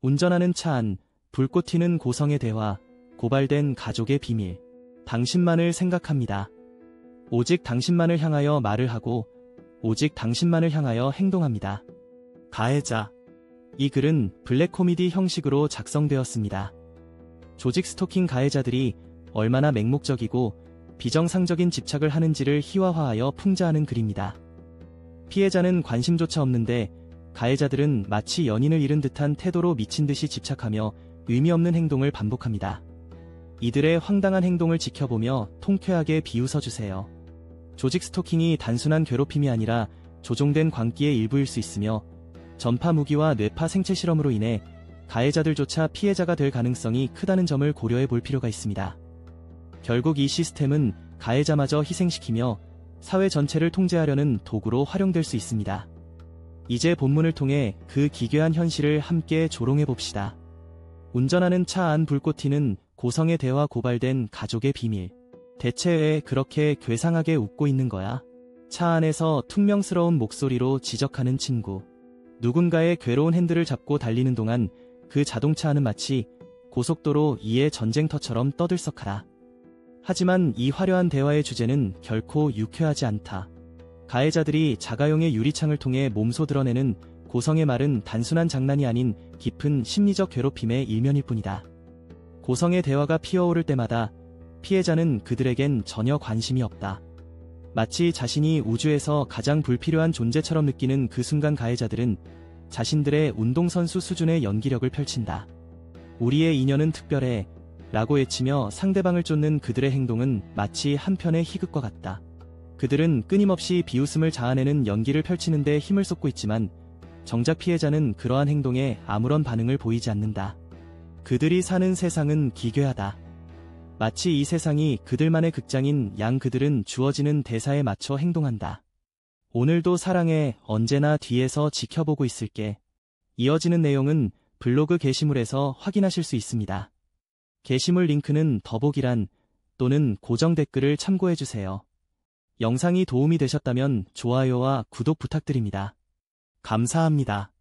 운전하는 차 안, 불꽃 튀는 고성의 대화, 고발된 가족의 비밀. 당신만을 생각합니다. 오직 당신만을 향하여 말을 하고 오직 당신만을 향하여 행동합니다. 가해자. 이 글은 블랙 코미디 형식으로 작성되었습니다. 조직 스토킹 가해자들이 얼마나 맹목적이고 비정상적인 집착을 하는지를 희화화하여 풍자하는 글입니다. 피해자는 관심조차 없는데 가해자들은 마치 연인을 잃은 듯한 태도로 미친 듯이 집착하며 의미 없는 행동을 반복합니다. 이들의 황당한 행동을 지켜보며 통쾌하게 비웃어주세요. 조직 스토킹이 단순한 괴롭힘이 아니라 조종된 광기의 일부일 수 있으며 전파 무기와 뇌파 생체 실험으로 인해 가해자들조차 피해자가 될 가능성이 크다는 점을 고려해 볼 필요가 있습니다. 결국 이 시스템은 가해자마저 희생시키며 사회 전체를 통제하려는 도구로 활용될 수 있습니다. 이제 본문을 통해 그 기괴한 현실을 함께 조롱해 봅시다. 운전하는 차 안 불꽃 튀는 고성의 대화 고발된 가족의 비밀. 대체 왜 그렇게 괴상하게 웃고 있는 거야? 차 안에서 퉁명스러운 목소리로 지적하는 친구. 누군가의 괴로운 핸들을 잡고 달리는 동안 그 자동차 안은 마치 고속도로 2의 전쟁터처럼 떠들썩하다. 하지만 이 화려한 대화의 주제는 결코 유쾌하지 않다. 가해자들이 자가용의 유리창을 통해 몸소 드러내는 고성의 말은 단순한 장난이 아닌 깊은 심리적 괴롭힘의 일면일 뿐이다. 고성의 대화가 피어오를 때마다 피해자는 그들에겐 전혀 관심이 없다. 마치 자신이 우주에서 가장 불필요한 존재처럼 느끼는 그 순간 가해자들은 자신들의 운동선수 수준의 연기력을 펼친다. 우리의 인연은 특별해 라고 외치며 상대방을 쫓는 그들의 행동은 마치 한편의 희극과 같다. 그들은 끊임없이 비웃음을 자아내는 연기를 펼치는데 힘을 쏟고 있지만 정작 피해자는 그러한 행동에 아무런 반응을 보이지 않는다. 그들이 사는 세상은 기괴하다. 마치 이 세상이 그들만의 극장인 양 그들은 주어지는 대사에 맞춰 행동한다. 오늘도 사랑해, 언제나 뒤에서 지켜보고 있을게. 이어지는 내용은 블로그 게시물에서 확인하실 수 있습니다. 게시물 링크는 더보기란 또는 고정 댓글을 참고해주세요. 영상이 도움이 되셨다면 좋아요와 구독 부탁드립니다. 감사합니다.